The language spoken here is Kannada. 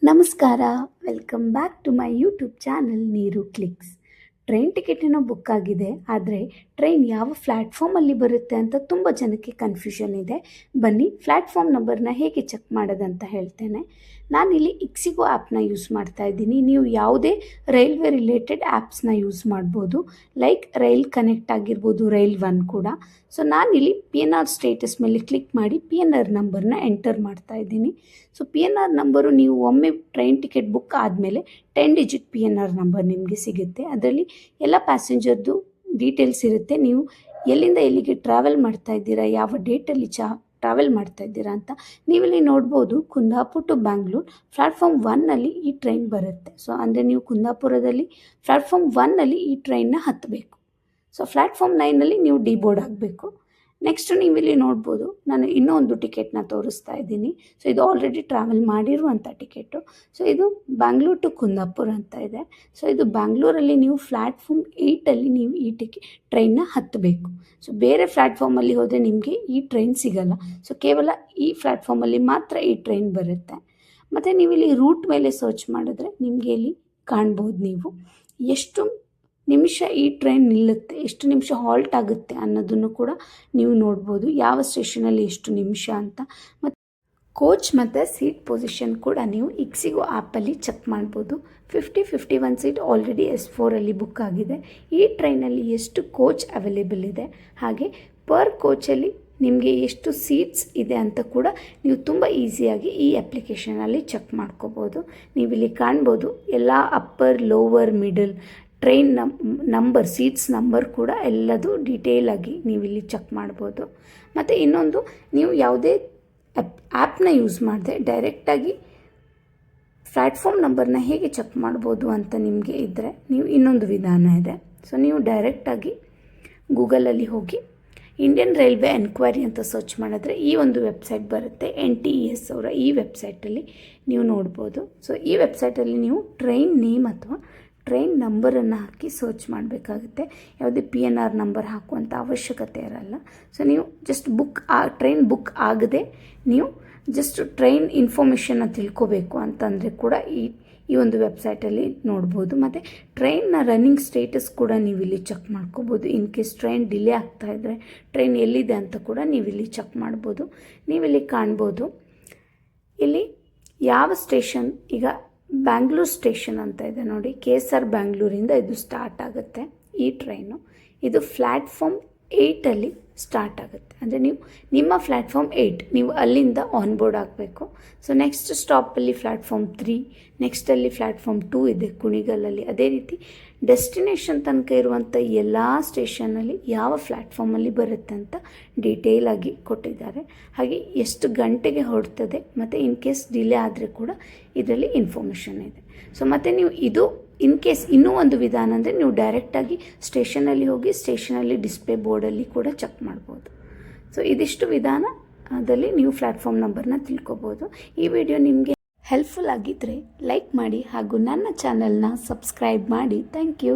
ನಮಸ್ಕಾರ, welcome back to my YouTube channel ನೀರು ಕ್ಲಿಕ್ಸ್. ಟ್ರೈನ್ ಟಿಕೆಟಿನ ಬುಕ್ ಆಗಿದೆ, ಆದರೆ ಟ್ರೈನ್ ಯಾವ ಪ್ಲ್ಯಾಟ್ಫಾರ್ಮಲ್ಲಿ ಬರುತ್ತೆ ಅಂತ ತುಂಬ ಜನಕ್ಕೆ ಕನ್ಫ್ಯೂಷನ್ ಇದೆ. ಬನ್ನಿ ಪ್ಲ್ಯಾಟ್ಫಾರ್ಮ್ ನಂಬರ್ನ ಹೇಗೆ ಚೆಕ್ ಮಾಡೋದಂತ ಹೇಳ್ತೇನೆ. ನಾನಿಲ್ಲಿ ಇಕ್ಸಿಗೋ ಆ್ಯಪ್ನ ಯೂಸ್ ಮಾಡ್ತಾ ಇದ್ದೀನಿ. ನೀವು ಯಾವುದೇ ರೈಲ್ವೆ ರಿಲೇಟೆಡ್ ಆ್ಯಪ್ಸ್ನ ಯೂಸ್ ಮಾಡ್ಬೋದು, ಲೈಕ್ ರೈಲ್ ಕನೆಕ್ಟ್ ಆಗಿರ್ಬೋದು, ರೈಲ್ ಒನ್ ಕೂಡ. ಸೊ ನಾನಿಲ್ಲಿ ಪಿ ಎನ್ ಆರ್ ಸ್ಟೇಟಸ್ ಮೇಲೆ ಕ್ಲಿಕ್ ಮಾಡಿ ಪಿ ಎನ್ ಆರ್ ನಂಬರ್ನ ಎಂಟರ್ ಮಾಡ್ತಾ ಇದ್ದೀನಿ. So P N R number ನೀವು ಒಮ್ಮೆ ಟ್ರೈನ್ ಟಿಕೆಟ್ ಬುಕ್ ಆದಮೇಲೆ 10 digit P N R number ನಿಮಗೆ ಸಿಗುತ್ತೆ. ಅದರಲ್ಲಿ ಎಲ್ಲ ಪ್ಯಾಸೆಂಜರ್ದು ಡೀಟೇಲ್ಸ್ ಇರುತ್ತೆ. ನೀವು ಎಲ್ಲಿಂದ ಎಲ್ಲಿಗೆ ಟ್ರಾವೆಲ್ ಮಾಡ್ತಾ ಇದ್ದೀರಾ, ಯಾವ ಡೇಟಲ್ಲಿ ಟ್ರಾವೆಲ್ ಮಾಡ್ತಾ ಇದ್ದೀರಾ ಅಂತ ನೀವಿಲ್ಲಿ ನೋಡ್ಬೋದು. ಕುಂದಾಪುರ ಟು ಬ್ಯಾಂಗ್ಳೂರ್ ಪ್ಲ್ಯಾಟ್ಫಾರ್ಮ್ 1ನಲ್ಲಿ ಈ ಟ್ರೈನ್ ಬರುತ್ತೆ. ಸೊ ಅಂದರೆ ನೀವು ಕುಂದಾಪುರದಲ್ಲಿ ಪ್ಲ್ಯಾಟ್ಫಾರ್ಮ್ 1ನಲ್ಲಿ ಈ ಟ್ರೈನ್ನ ಹತ್ತಬೇಕು. ಸೊ ಪ್ಲ್ಯಾಟ್ಫಾರ್ಮ್ 9ನಲ್ಲಿ ನೀವು ಡಿಬೋರ್ಡ್ ಆಗಬೇಕು. ನೆಕ್ಸ್ಟ್ ನೀವಿಲ್ಲಿ ನೋಡ್ಬೋದು, ನಾನು ಇನ್ನೂ ಒಂದು ಟಿಕೆಟ್ನ ತೋರಿಸ್ತಾ ಇದ್ದೀನಿ. ಸೊ ಇದು ಆಲ್ರೆಡಿ ಟ್ರಾವೆಲ್ ಮಾಡಿರುವಂಥ ಟಿಕೆಟು. ಸೊ ಇದು ಬ್ಯಾಂಗ್ಳೂರ್ ಟು ಕುಂದಾಪುರ ಅಂತ ಇದೆ. ಸೊ ಇದು ಬ್ಯಾಂಗ್ಳೂರಲ್ಲಿ ನೀವು ಪ್ಲ್ಯಾಟ್ಫಾರ್ಮ್ 8ಅಲ್ಲಿ ನೀವು ಈ ಟ್ರೈನ್ನ ಹತ್ತಬೇಕು. ಸೊ ಬೇರೆ ಪ್ಲ್ಯಾಟ್ಫಾರ್ಮಲ್ಲಿ ಹೋದರೆ ನಿಮಗೆ ಈ ಟ್ರೈನ್ ಸಿಗಲ್ಲ. ಸೊ ಕೇವಲ ಈ ಪ್ಲ್ಯಾಟ್ಫಾರ್ಮಲ್ಲಿ ಮಾತ್ರ ಈ ಟ್ರೈನ್ ಬರುತ್ತೆ. ಮತ್ತು ನೀವಿಲ್ಲಿ ರೂಟ್ ಮೇಲೆ ಸರ್ಚ್ ಮಾಡಿದ್ರೆ ನಿಮಗೆ ಇಲ್ಲಿ ಕಾಣ್ಬೋದು, ನೀವು ಎಷ್ಟು ನಿಮಿಷ ಈ ಟ್ರೈನ್ ನಿಲ್ಲುತ್ತೆ, ಎಷ್ಟು ನಿಮಿಷ ಹಾಲ್ಟ್ ಆಗುತ್ತೆ ಅನ್ನೋದನ್ನು ಕೂಡ ನೀವು ನೋಡ್ಬೋದು, ಯಾವ ಸ್ಟೇಷನಲ್ಲಿ ಎಷ್ಟು ನಿಮಿಷ ಅಂತ. ಮತ್ತು ಕೋಚ್ ಮತ್ತು ಸೀಟ್ ಪೊಸಿಷನ್ ಕೂಡ ನೀವು ಇಕ್ಸಿಗೋ ಆ್ಯಪಲ್ಲಿ ಚೆಕ್ ಮಾಡ್ಬೋದು. 51 ಸೀಟ್ ಆಲ್ರೆಡಿ S4ಅಲ್ಲಿ ಬುಕ್ ಆಗಿದೆ. ಈ ಟ್ರೈನಲ್ಲಿ ಎಷ್ಟು ಕೋಚ್ ಅವೈಲೇಬಲ್ ಇದೆ, ಹಾಗೆ ಪರ್ ಕೋಚಲ್ಲಿ ನಿಮಗೆ ಎಷ್ಟು ಸೀಟ್ಸ್ ಇದೆ ಅಂತ ಕೂಡ ನೀವು ತುಂಬ ಈಸಿಯಾಗಿ ಈ ಅಪ್ಲಿಕೇಶನಲ್ಲಿ ಚೆಕ್ ಮಾಡ್ಕೋಬೋದು. ನೀವಿಲ್ಲಿ ಕಾಣ್ಬೋದು ಎಲ್ಲ upper, lower, middle train number, seats number ಕೂಡ ಎಲ್ಲದು ಡೀಟೇಲಾಗಿ ನೀವಿಲ್ಲಿ ಚೆಕ್ ಮಾಡ್ಬೋದು. ಮತ್ತು ಇನ್ನೊಂದು, ನೀವು ಯಾವುದೇ ಆ್ಯಪ್ನ ಯೂಸ್ ಮಾಡದೆ ಡೈರೆಕ್ಟಾಗಿ ಪ್ಲ್ಯಾಟ್ಫಾರ್ಮ್ ನಂಬರ್ನ ಹೇಗೆ ಚೆಕ್ ಮಾಡ್ಬೋದು ಅಂತ ನಿಮಗೆ ಇದ್ದರೆ, ನೀವು ಇನ್ನೊಂದು ವಿಧಾನ ಇದೆ. ಸೊ ನೀವು ಡೈರೆಕ್ಟಾಗಿ ಗೂಗಲಲ್ಲಿ ಹೋಗಿ ಇಂಡಿಯನ್ ರೈಲ್ವೆ ಎನ್ಕ್ವೈರಿ ಅಂತ ಸರ್ಚ್ ಮಾಡಿದ್ರೆ ಈ ಒಂದು ವೆಬ್ಸೈಟ್ ಬರುತ್ತೆ. NTES ಅವರ ಈ ವೆಬ್ಸೈಟಲ್ಲಿ ನೀವು ನೋಡ್ಬೋದು. ಸೊ ಈ ವೆಬ್ಸೈಟಲ್ಲಿ ನೀವು ಟ್ರೈನ್ ನೇಮ್ ಅಥವಾ ಟ್ರೈನ್ ನಂಬರನ್ನು ಹಾಕಿ ಸರ್ಚ್ ಮಾಡಬೇಕಾಗುತ್ತೆ. ಯಾವುದೇ PNR ನಂಬರ್ ಹಾಕುವಂಥ ಅವಶ್ಯಕತೆ ಇರಲ್ಲ. ಸೊ ನೀವು ಜಸ್ಟ್ ಟ್ರೈನ್ ಬುಕ್ ಆಗದೆ ನೀವು ಜಸ್ಟ್ ಟ್ರೈನ್ ಇನ್ಫಾರ್ಮೇಷನ್ನ ತಿಳ್ಕೋಬೇಕು ಅಂತಂದರೆ ಕೂಡ ಈ ಒಂದು ವೆಬ್ಸೈಟಲ್ಲಿ ನೋಡ್ಬೋದು. ಮತ್ತು ಟ್ರೈನ್ನ ರನ್ನಿಂಗ್ ಸ್ಟೇಟಸ್ ಕೂಡ ನೀವು ಇಲ್ಲಿ ಚೆಕ್ ಮಾಡ್ಕೋಬೋದು. ಇನ್ ಕೇಸ್ ಟ್ರೈನ್ ಡಿಲೇ ಆಗ್ತಾ ಇದ್ದರೆ ಟ್ರೈನ್ ಎಲ್ಲಿದೆ ಅಂತ ಕೂಡ ನೀವಿಲ್ಲಿ ಚೆಕ್ ಮಾಡ್ಬೋದು. ನೀವಿಲ್ಲಿ ಕಾಣ್ಬೋದು, ಇಲ್ಲಿ ಯಾವ ಸ್ಟೇಷನ್, ಈಗ ಬ್ಯಾಂಗ್ಳೂರ್ ಸ್ಟೇಷನ್ ಅಂತ ಇದೆ ನೋಡಿ, KSR ಬ್ಯಾಂಗ್ಳೂರಿಂದ ಇದು ಸ್ಟಾರ್ಟ್ ಆಗುತ್ತೆ ಈ ಟ್ರೈನು. ಇದು ಪ್ಲ್ಯಾಟ್ಫಾರ್ಮ್ 8ಅಲ್ಲಿ ಸ್ಟಾರ್ಟ್ ಆಗುತ್ತೆ. ಅಂದರೆ ನಿಮ್ಮ ಪ್ಲ್ಯಾಟ್ಫಾರ್ಮ್ 8 ನೀವು ಅಲ್ಲಿಂದ ಆನ್ ಬೋರ್ಡ್ ಆಗಬೇಕು. ಸೊ ನೆಕ್ಸ್ಟ್ ಸ್ಟಾಪಲ್ಲಿ ಪ್ಲ್ಯಾಟ್ಫಾರ್ಮ್ 3, ನೆಕ್ಸ್ಟಲ್ಲಿ ಪ್ಲ್ಯಾಟ್ಫಾರ್ಮ್ 2 ಇದೆ ಕುಣಿಗಲಲ್ಲಿ. ಅದೇ ರೀತಿ ಡೆಸ್ಟಿನೇಷನ್ ತನಕ ಇರುವಂಥ ಎಲ್ಲ ಸ್ಟೇಷನಲ್ಲಿ ಯಾವ ಪ್ಲ್ಯಾಟ್ಫಾರ್ಮಲ್ಲಿ ಬರುತ್ತೆ ಅಂತ ಡೀಟೇಲಾಗಿ ಕೊಟ್ಟಿದ್ದಾರೆ. ಹಾಗೆ ಎಷ್ಟು ಗಂಟೆಗೆ ಹೊರಡ್ತದೆ ಮತ್ತು ಇನ್ ಕೇಸ್ ಡಿಲೇ ಆದರೆ ಕೂಡ ಇದರಲ್ಲಿ ಇನ್ಫಾರ್ಮೇಷನ್ ಇದೆ. ಸೊ ಮತ್ತು ನೀವು ಇದು ಇನ್ ಕೇಸ್ ಇನ್ನೂ ಒಂದು ವಿಧಾನ ಅಂದರೆ ನೀವು ಡೈರೆಕ್ಟಾಗಿ ಸ್ಟೇಷನಲ್ಲಿ ಹೋಗಿ ಸ್ಟೇಷನಲ್ಲಿ ಡಿಸ್ಪ್ಲೇ ಬೋರ್ಡಲ್ಲಿ ಕೂಡ ಚೆಕ್ ಮಾಡ್ಬೋದು. ಸೊ ಇದಿಷ್ಟು ವಿಧಾನದಲ್ಲಿ ನೀವು ಪ್ಲ್ಯಾಟ್ಫಾರ್ಮ್ ನಂಬರ್ನ ತಿಳ್ಕೊಬೋದು. ಈ ವಿಡಿಯೋ ನಿಮಗೆ ಹೆಲ್ಪ್ಫುಲ್ ಆಗಿದ್ದರೆ ಲೈಕ್ ಮಾಡಿ ಹಾಗೂ ನನ್ನ ಚಾನಲ್ನ ಸಬ್ಸ್ಕ್ರೈಬ್ ಮಾಡಿ. Thank you.